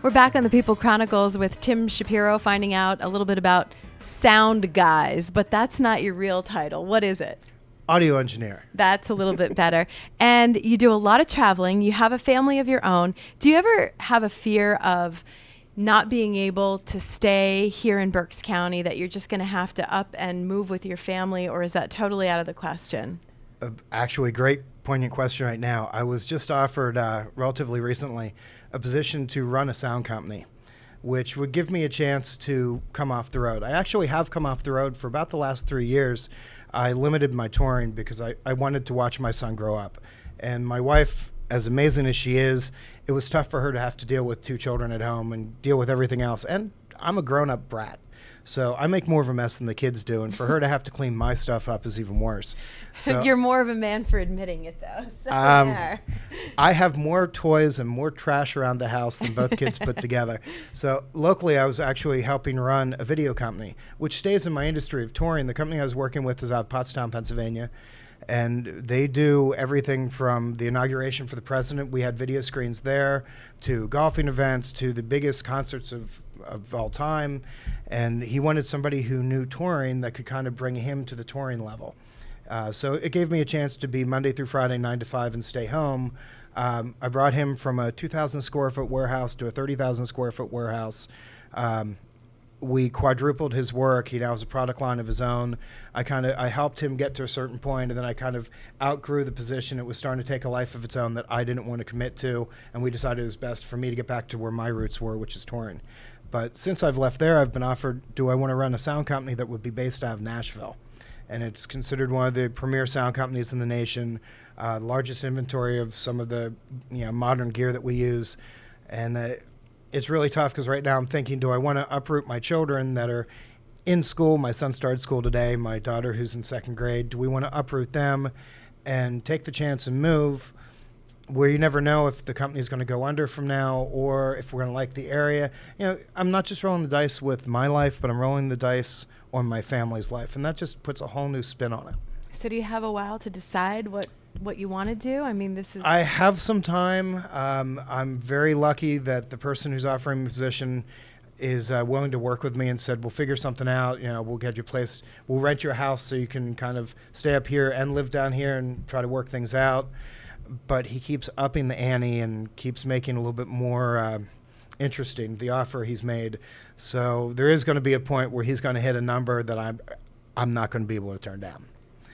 We're back on the People Chronicles with Tim Shapiro, finding out a little bit about sound guys, but that's not your real title. What is it? Audio engineer. That's a little bit better. And you do a lot of traveling. You have a family of your own. Do you ever have a fear of not being able to stay here in Berks County, that you're just going to have to up and move with your family, or is that totally out of the question? Actually, great poignant question right now. I was just offered relatively recently a position to run a sound company, which would give me a chance to come off the road. I actually have come off the road for about the last 3 years. I limited my touring because I wanted to watch my son grow up. And my wife, as amazing as she is, it was tough for her to have to deal with 2 children at home and deal with everything else. And I'm a grown-up brat. So I make more of a mess than the kids do, and for her to have to clean my stuff up is even worse. So you're more of a man for admitting it, though. So I have more toys and more trash around the house than both kids put together. So locally, I was actually helping run a video company, which stays in my industry of touring. The company I was working with is out of Pottstown, Pennsylvania, and they do everything from the inauguration for the president. We had video screens there, to golfing events, to the biggest concerts of all time. And he wanted somebody who knew touring that could kind of bring him to the touring level. So it gave me a chance to be Monday through Friday, 9 to 5, and stay home. I brought him from a 2,000 square foot warehouse to a 30,000 square foot warehouse. We quadrupled his work. He now has a product line of his own. I helped him get to a certain point, and then I kind of outgrew the position. It was starting to take a life of its own that I didn't want to commit to, and we decided it was best for me to get back to where my roots were, which is touring. But since I've left there, I've been offered, do I want to run a sound company that would be based out of Nashville? And it's considered one of the premier sound companies in the nation, largest inventory of some of the modern gear that we use. And it's really tough because right now I'm thinking, do I want to uproot my children that are in school? My son started school today, my daughter who's in 2nd grade. Do we want to uproot them and take the chance and move, where you never know if the company's going to go under from now or if we're going to like the area? I'm not just rolling the dice with my life, but I'm rolling the dice on my family's life, and that just puts a whole new spin on it. So do you have a while to decide what you want to do? I mean, I have some time. I'm very lucky that the person who's offering me the position is willing to work with me and said, we'll figure something out. We'll get you placed. We'll rent you a house so you can kind of stay up here and live down here and try to work things out. But he keeps upping the ante and keeps making a little bit more interesting, the offer he's made. So there is going to be a point where he's going to hit a number that I'm not going to be able to turn down.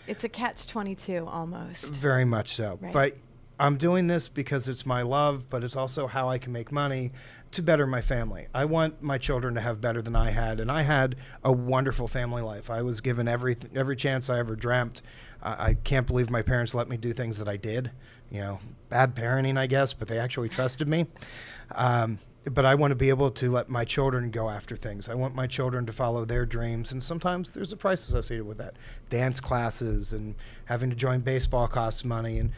It's a catch-22 almost. Very much so. Right. But I'm doing this because it's my love, but it's also how I can make money to better my family. I want my children to have better than I had, and I had a wonderful family life. I was given every chance I ever dreamt. I can't believe my parents let me do things that I did. Bad parenting, I guess, but they actually trusted me. But I want to be able to let my children go after things. I want my children to follow their dreams, and sometimes there's a price associated with that. Dance classes and having to join baseball costs money, and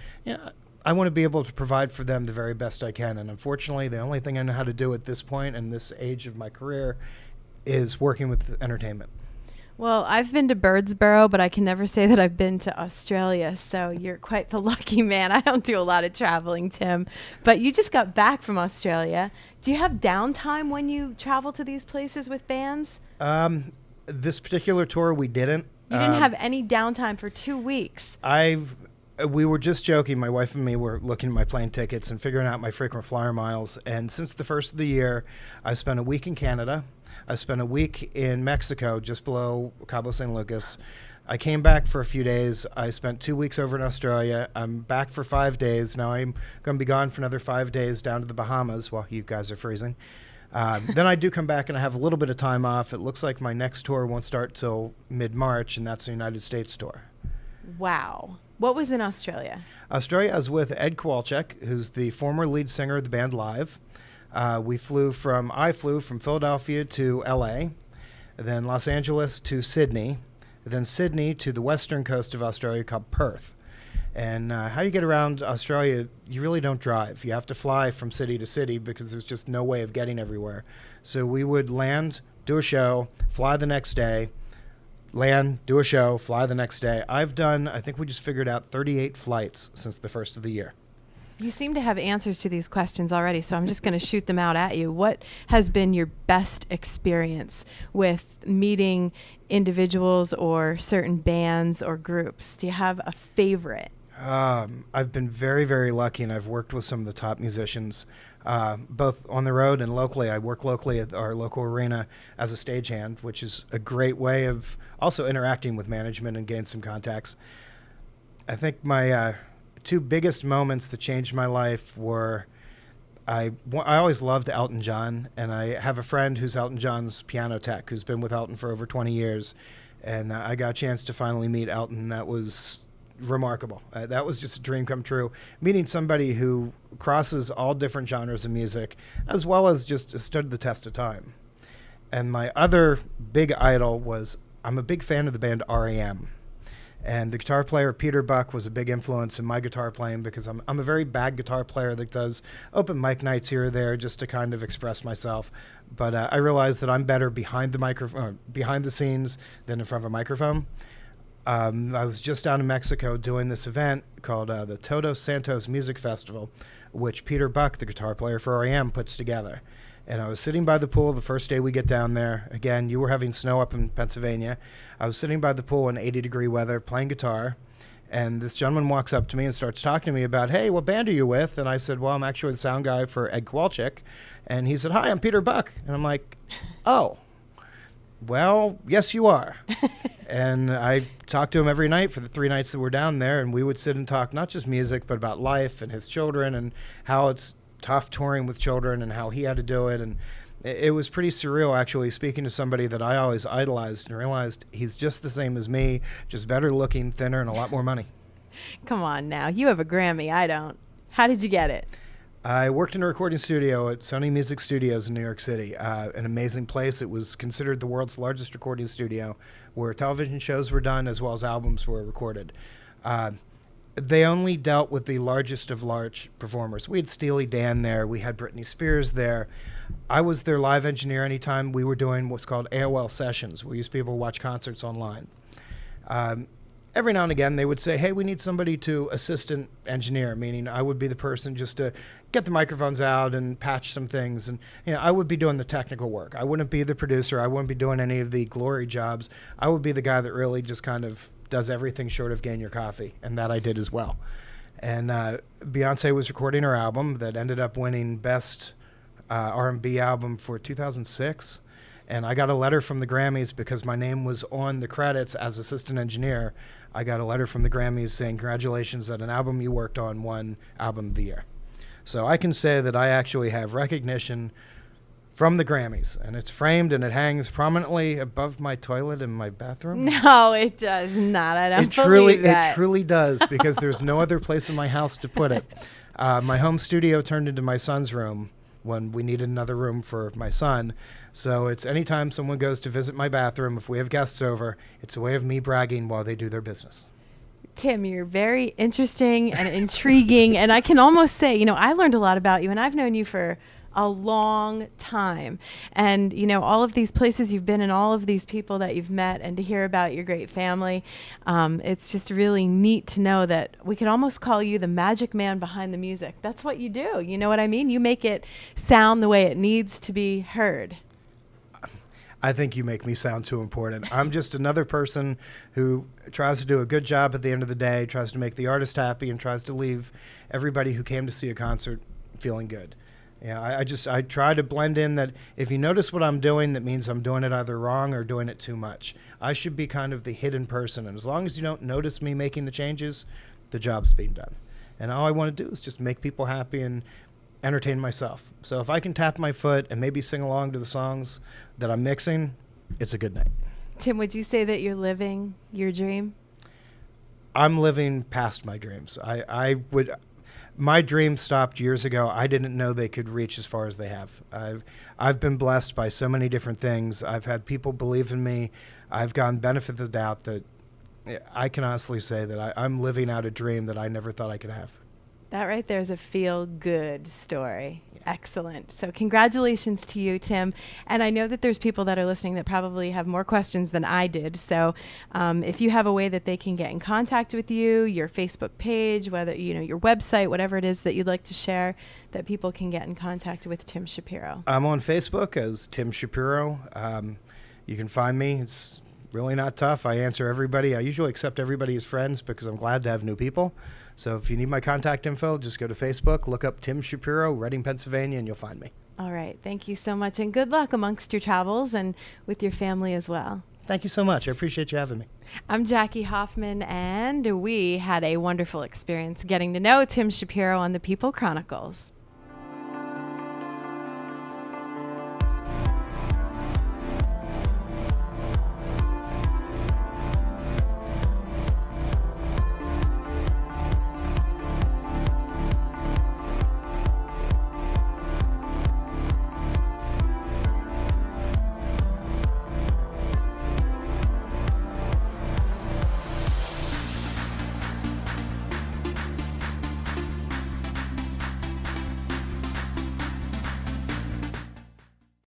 I want to be able to provide for them the very best I can. And unfortunately, the only thing I know how to do at this point and this age of my career is working with entertainment. Well, I've been to Birdsboro, but I can never say that I've been to Australia, so you're quite the lucky man. I don't do a lot of traveling, Tim, but you just got back from Australia. Do you have downtime when you travel to these places with bands? This particular tour, we didn't. You didn't have any downtime for 2 weeks. We were just joking. My wife and me were looking at my plane tickets and figuring out my frequent flyer miles. And since the first of the year, I spent a week in Canada. I spent a week in Mexico, just below Cabo San Lucas. I came back for a few days. I spent 2 weeks over in Australia. I'm back for 5 days. Now I'm going to be gone for another 5 days down to the Bahamas while you guys are freezing. Then I do come back and I have a little bit of time off. It looks like my next tour won't start till mid-March, and that's the United States tour. Wow. What was in Australia? Australia, I was with Ed Kowalczyk, who's the former lead singer of the band Live. I flew from Philadelphia to LA, then Los Angeles to Sydney, then Sydney to the western coast of Australia called Perth. And how you get around Australia, you really don't drive. You have to fly from city to city because there's just no way of getting everywhere. So we would land, do a show, fly the next day, land, do a show, fly the next day. I think we just figured out 38 flights since the first of the year. You seem to have answers to these questions already, so I'm just going to shoot them out at you. What has been your best experience with meeting individuals or certain bands or groups? Do you have a favorite? I've been very, very lucky, and I've worked with some of the top musicians, both on the road and locally. I work locally at our local arena as a stagehand, which is a great way of also interacting with management and getting some contacts. I think my two biggest moments that changed my life were I always loved Elton John, and I have a friend who's Elton John's piano tech who's been with Elton for over 20 years, and I got a chance to finally meet Elton. That was remarkable. That was just a dream come true. Meeting somebody who crosses all different genres of music, as well as just stood the test of time. And my other big idol was, I'm a big fan of the band REM. And the guitar player, Peter Buck, was a big influence in my guitar playing because I'm a very bad guitar player that does open mic nights here or there just to kind of express myself. But I realized that I'm better behind the microphone, behind the scenes than in front of a microphone. I was just down in Mexico doing this event called the Todos Santos Music Festival, which Peter Buck, the guitar player for REM, puts together. And I was sitting by the pool the first day we get down there. Again, you were having snow up in Pennsylvania. I was sitting by the pool in 80-degree weather playing guitar, and this gentleman walks up to me and starts talking to me about, hey, what band are you with? And I said, well, I'm actually the sound guy for Ed Kowalczyk. And he said, hi, I'm Peter Buck. And I'm like, oh, well, yes, you are. And I talked to him every night for the 3 nights that we're down there, and we would sit and talk not just music, but about life and his children and how it's tough touring with children and how he had to do it. And it was pretty surreal, actually, speaking to somebody that I always idolized and realized he's just the same as me, just better looking, thinner, and a lot more money. Come on now. You have a Grammy. I don't. How did you get it? I worked in a recording studio at Sony Music Studios in New York City, an amazing place. It was considered the world's largest recording studio where television shows were done as well as albums were recorded. They only dealt with the largest of large performers. We had Steely Dan there. We had Britney Spears there. I was their live engineer anytime we were doing what's called AOL sessions. We used to be able to watch concerts online. Every now and again, they would say, hey, we need somebody to assistant engineer, meaning I would be the person just to get the microphones out and patch some things. And I would be doing the technical work. I wouldn't be the producer. I wouldn't be doing any of the glory jobs. I would be the guy that really just kind of does everything short of getting your coffee, and that I did as well. And Beyonce was recording her album that ended up winning Best R&B Album for 2006. And I got a letter from the Grammys because my name was on the credits as assistant engineer. I got a letter from the Grammys saying, congratulations that an album you worked on won Album of the Year. So I can say that I actually have recognition from the Grammys, and it's framed and it hangs prominently above my toilet in my bathroom. No, it does not. I don't believe that. It truly does, because there's no other place in my house to put it. My home studio turned into my son's room when we needed another room for my son. So it's anytime someone goes to visit my bathroom, if we have guests over, it's a way of me bragging while they do their business. Tim, you're very interesting and intriguing. And I can almost say, I learned a lot about you, and I've known you for a long time. And, all of these places you've been and all of these people that you've met, and to hear about your great family, it's just really neat to know that we can almost call you the magic man behind the music. That's what you do. You know what I mean? You make it sound the way it needs to be heard. I think you make me sound too important. I'm just another person who tries to do a good job at the end of the day, tries to make the artist happy, and tries to leave everybody who came to see a concert feeling good. I try to blend in that if you notice what I'm doing, that means I'm doing it either wrong or doing it too much. I should be kind of the hidden person, and as long as you don't notice me making the changes, the job's being done. And all I want to do is just make people happy and entertain myself. So if I can tap my foot and maybe sing along to the songs that I'm mixing, it's a good night. Tim, would you say that you're living your dream? I'm living past my dreams. My dreams stopped years ago. I didn't know they could reach as far as they have. I've been blessed by so many different things. I've had people believe in me. I've gotten benefit of the doubt that I can honestly say that I'm living out a dream that I never thought I could have. That right there is a feel-good story. Excellent. So congratulations to you, Tim. And I know that there's people that are listening that probably have more questions than I did. So if you have a way that they can get in contact with you, your Facebook page, whether, your website, whatever it is that you'd like to share, that people can get in contact with Tim Shapiro. I'm on Facebook as Tim Shapiro. You can find me. It's really not tough. I answer everybody. I usually accept everybody as friends because I'm glad to have new people. So if you need my contact info, just go to Facebook, look up Tim Shapiro, Reading, Pennsylvania, and you'll find me. All right. Thank you so much. And good luck amongst your travels and with your family as well. Thank you so much. I appreciate you having me. I'm Jackie Hoffman, and we had a wonderful experience getting to know Tim Shapiro on the People Chronicles.